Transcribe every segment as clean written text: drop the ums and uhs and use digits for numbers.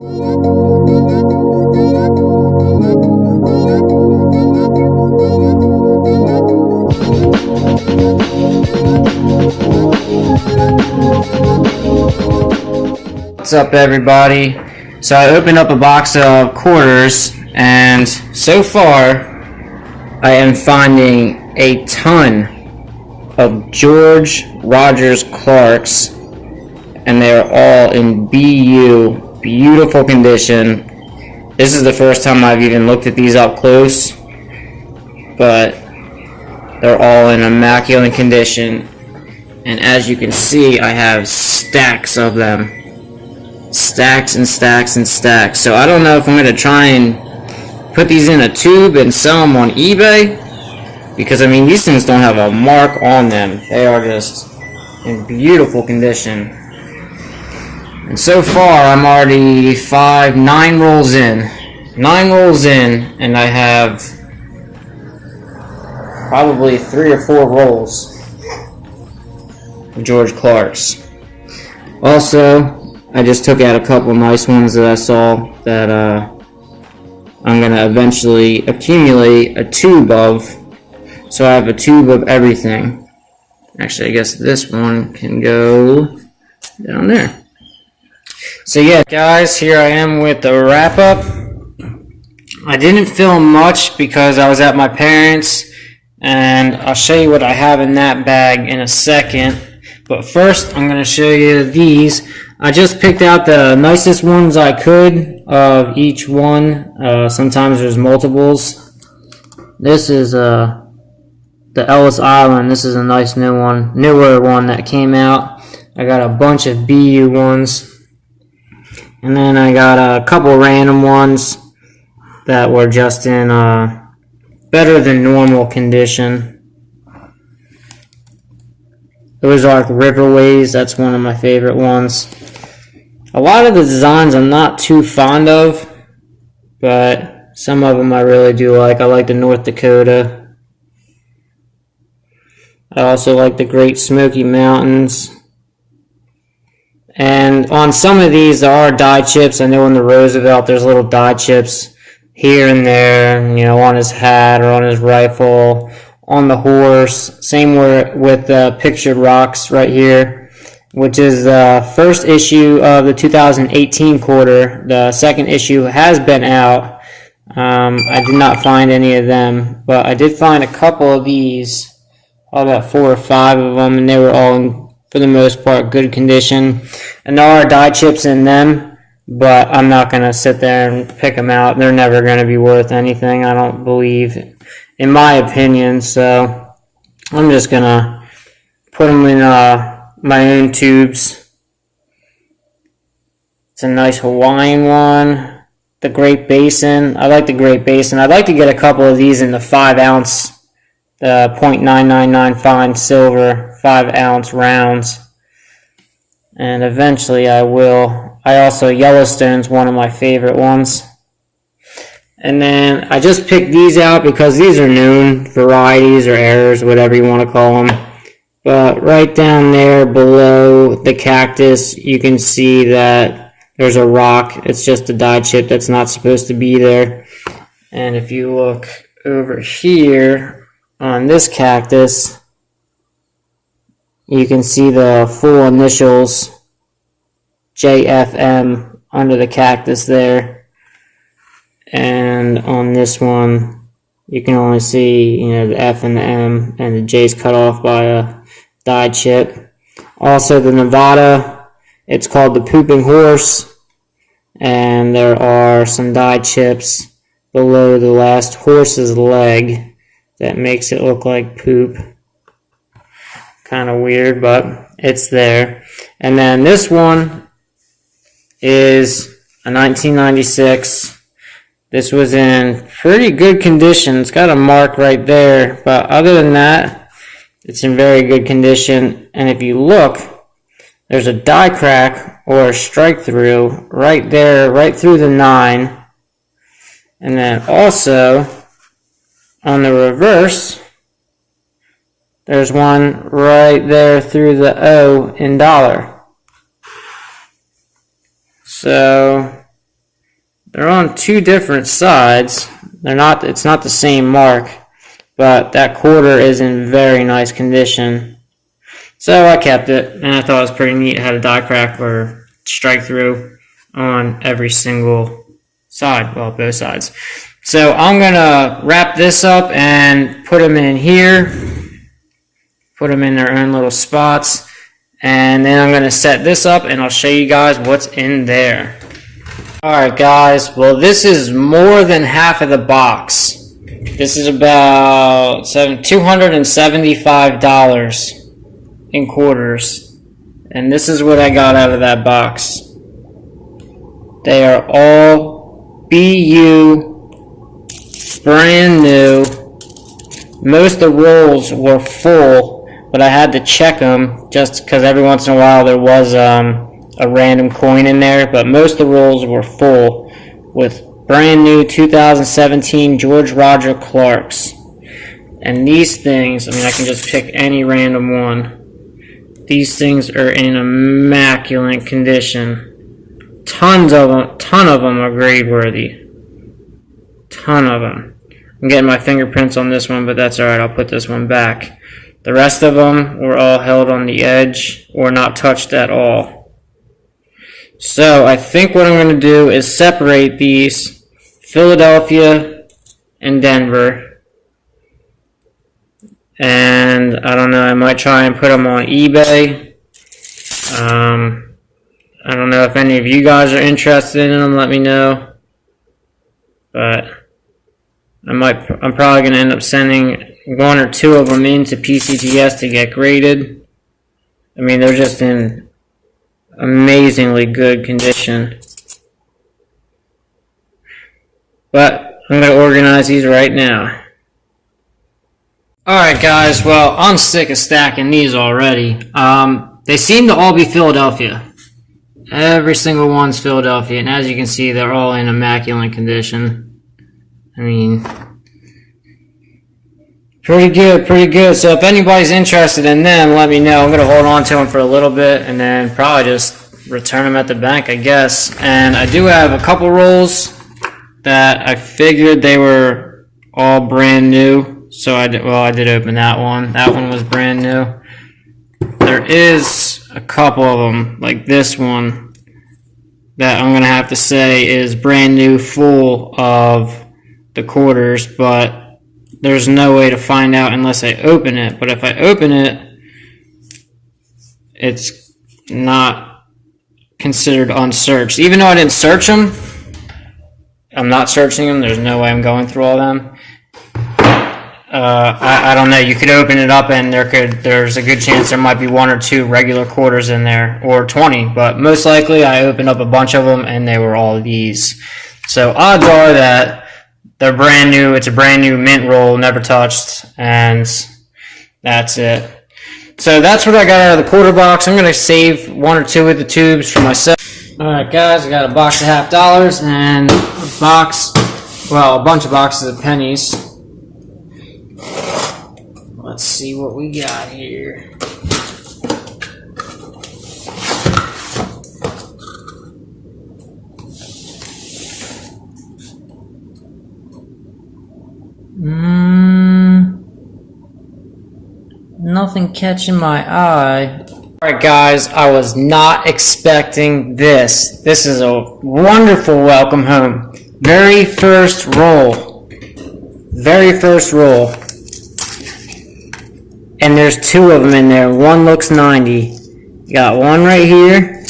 What's up, everybody? So I opened up a box of quarters, and so far I am finding a ton of George Rogers Clarks, and they are all in BU, beautiful condition. This is the first time I've even looked at these up close, but they're all in immaculate condition, and as you can see, I have stacks of them. Stacks and stacks and stacks. So I don't know if I'm going to try and put these in a tube and sell them on eBay, because I mean, these things don't have a mark on them. They are just in beautiful condition. And so far I'm already 9 rolls in. 9 rolls in, and I have probably 3 or 4 rolls of George Clarks. Also, I just took out a couple nice ones that I saw that I'm going to eventually accumulate a tube of. So I have a tube of everything. Actually, I guess this one can go down there. So yeah, guys, here I am with the wrap up. I didn't film much because I was at my parents', and I'll show you what I have in that bag in a second. But first, I'm going to show you these. I just picked out the nicest ones I could of each one. Sometimes there's multiples. This is the Ellis Island. This is a nice newer one that came out. I got a bunch of BU ones. And then I got a couple random ones that were just in better than normal condition. Those are like Riverways. That's one of my favorite ones. A lot of the designs I'm not too fond of, but some of them I really do like. I like the North Dakota. I also like the Great Smoky Mountains. And on some of these there are die chips. I know in the Roosevelt there's little die chips here and there, you know, on his hat or on his rifle, on the horse. Same with the pictured rocks right here, which is the first issue of the 2018 quarter. The second issue has been out. I did not find any of them, but I did find a couple of these, about 4 or 5 of them, and they were all in, for the most part, good condition. And there are die chips in them, but I'm not going to sit there and pick them out. They're never going to be worth anything, I don't believe, in my opinion. So I'm just going to put them in my own tubes. It's a nice Hawaiian one. The Great Basin. I like the Great Basin. I'd like to get a couple of these in the 5 ounce, the .999 fine silver 5 ounce rounds. And eventually I will. Yellowstone's one of my favorite ones. And then I just picked these out because these are known varieties or errors, whatever you want to call them. But right down there below the cactus, you can see that there's a rock. It's just a die chip that's not supposed to be there. And if you look over here on this cactus, you can see the full initials JFM under the cactus there. And on this one, you can only see, the F and the M, and the J's cut off by a die chip. Also, the Nevada, it's called the Pooping Horse, and there are some die chips below the last horse's leg that makes it look like poop. Kind of weird, but it's there. And then this one is a 1996. This was in pretty good condition. It's got a mark right there, but other than that, it's in very good condition. And if you look, there's a die crack or a strike through right there, right through the 9. And then also on the reverse, there's one right there through the O in dollar. So They're on two different sides. It's not the same mark, but that quarter is in very nice condition. So I kept it, and I thought it was pretty neat. It had a die crack or strike through on every single side, well, both sides. So I'm gonna wrap this up and put them in here, put them in their own little spots, and then I'm gonna set this up and I'll show you guys what's in there. Alright guys, well this is more than half of the box. This is about $275 in quarters, and this is what I got out of that box. They are all BU, brand new. Most of the rolls were full, but I had to check them just because every once in a while there was a random coin in there, but most of the rolls were full with brand new 2017 George Roger Clarks. And these things, I mean, I can just pick any random one. These things are in immaculate condition. Ton of them are grade worthy. Ton of them. I'm getting my fingerprints on this one, but that's alright, I'll put this one back. The rest of them were all held on the edge or not touched at all. So I think what I'm going to do is separate these, Philadelphia and Denver. And I don't know, I might try and put them on eBay. I don't know if any of you guys are interested in them, let me know. But I'm probably going to end up sending one or two of them into PCGS to get graded. I mean, they're just in amazingly good condition. But I'm going to organize these right now. Alright guys, well, I'm sick of stacking these already. They seem to all be Philadelphia. Every single one's Philadelphia, and as you can see, they're all in immaculate condition. I mean, pretty good, pretty good. So if anybody's interested in them, let me know. I'm going to hold on to them for a little bit, and then probably just return them at the bank, I guess. And I do have a couple rolls that I figured they were all brand new. So I did open that one. That one was brand new. There is a couple of them, like this one, that I'm going to have to say is brand new, full of the quarters, but there's no way to find out unless I open it. But if I open it, it's not considered unsearched. Even though I didn't search them, I'm not searching them. There's no way I'm going through all them. I don't know. You could open it up and there's a good chance there might be one or two regular quarters in there, or 20. But most likely, I opened up a bunch of them and they were all these. So odds are that they're brand new. It's a brand new mint roll, never touched, and that's it. So that's what I got out of the quarter box. I'm gonna save one or two of the tubes for myself. All right, guys, I got a box of $50 and a bunch of boxes of pennies. Let's see what we got here. Nothing catching my eye. Alright guys, I was not expecting this. This is a wonderful welcome home. Very first roll. Very first roll. And there's two of them in there. One looks 90. You got one right here,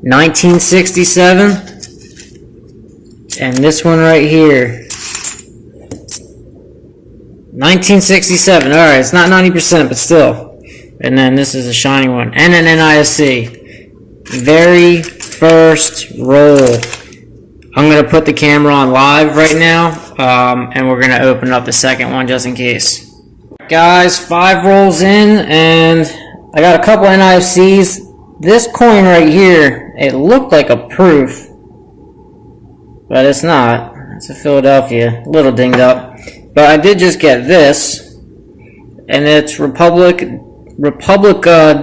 1967, and this one right here, 1967. Alright, it's not 90%, but still. And then this is a shiny one, and an NISC. Very first roll. I'm going to put the camera on live right now, and we're going to open up the second one just in case. Guys, 5 rolls in, and I got a couple NIFCs. This coin right here, it looked like a proof, but it's not. It's a Philadelphia, a little dinged up. But I did just get this, and it's Republica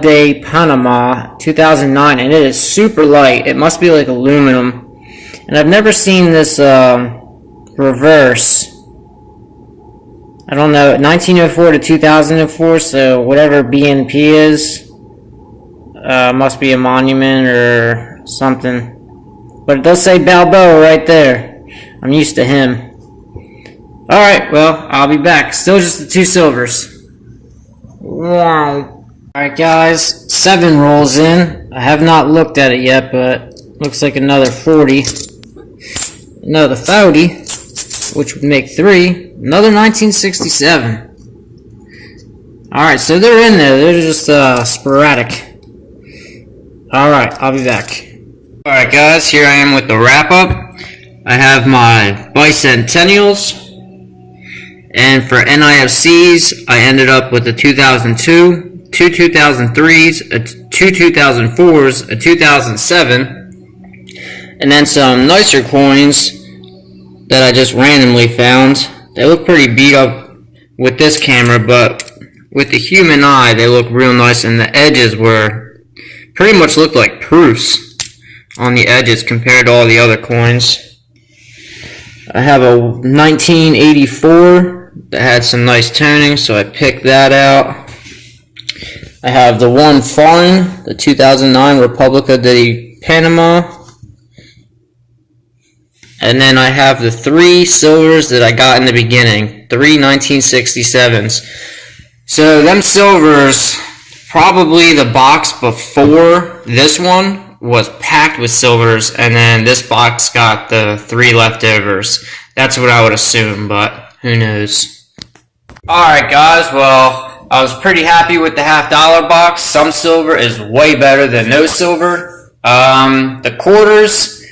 de Panama 2009, and it is super light. It must be like aluminum, And I've never seen this reverse. I don't know, 1904 to 2004, so whatever BNP is, must be a monument or something. But it does say Balboa right there. I'm used to him. Alright, well, I'll be back. Still just the 2 silvers. Wow. Alright guys, 7 rolls in. I have not looked at it yet, but looks like another 40. Another 40, which would make 3. Another 1967. Alright, so they're in there. They're just sporadic. Alright, I'll be back. Alright guys, here I am with the wrap up. I have my bicentennials. And for NIFCs, I ended up with a 2002, 2 2003s, 2 2004s, a 2007, and then some nicer coins that I just randomly found. They look pretty beat up with this camera, but with the human eye, they look real nice, and the edges were pretty much looked like proofs on the edges compared to all the other coins. I have a 1984 that had some nice toning, so I picked that out. I have the one foreign, the 2009 Republica de Panama. And then I have the 3 silvers that I got in the beginning, 3 1967s. So them silvers, probably the box before this one was packed with silvers, and then this box got the 3 leftovers. That's what I would assume, but who knows. Alright guys, well, I was pretty happy with the $50 box. Some silver is way better than no silver. The quarters,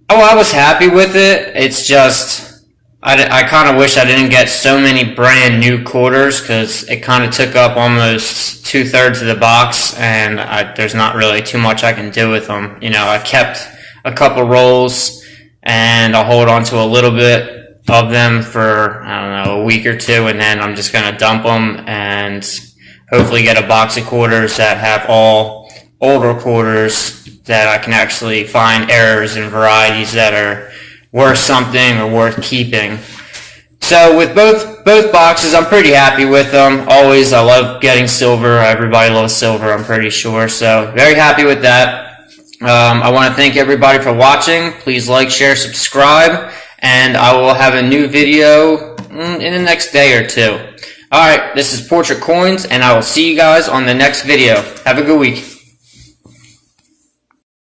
I was happy with it. It's just, I kind of wish I didn't get so many brand new quarters, because it kind of took up almost 2/3 of the box, and there's not really too much I can do with them. You know, I kept a couple rolls, and I'll hold on to a little bit of them for, I don't know, a week or 2, and then I'm just going to dump them and hopefully get a box of quarters that have all older quarters that I can actually find errors and varieties that are worth something or worth keeping. So with both boxes, I'm pretty happy with them. Always, I love getting silver. Everybody loves silver, I'm pretty sure. So very happy with that. I want to thank everybody for watching. Please like, share, subscribe, and I will have a new video in the next day or 2. Alright, this is Portrait Coins, and I will see you guys on the next video. Have a good week.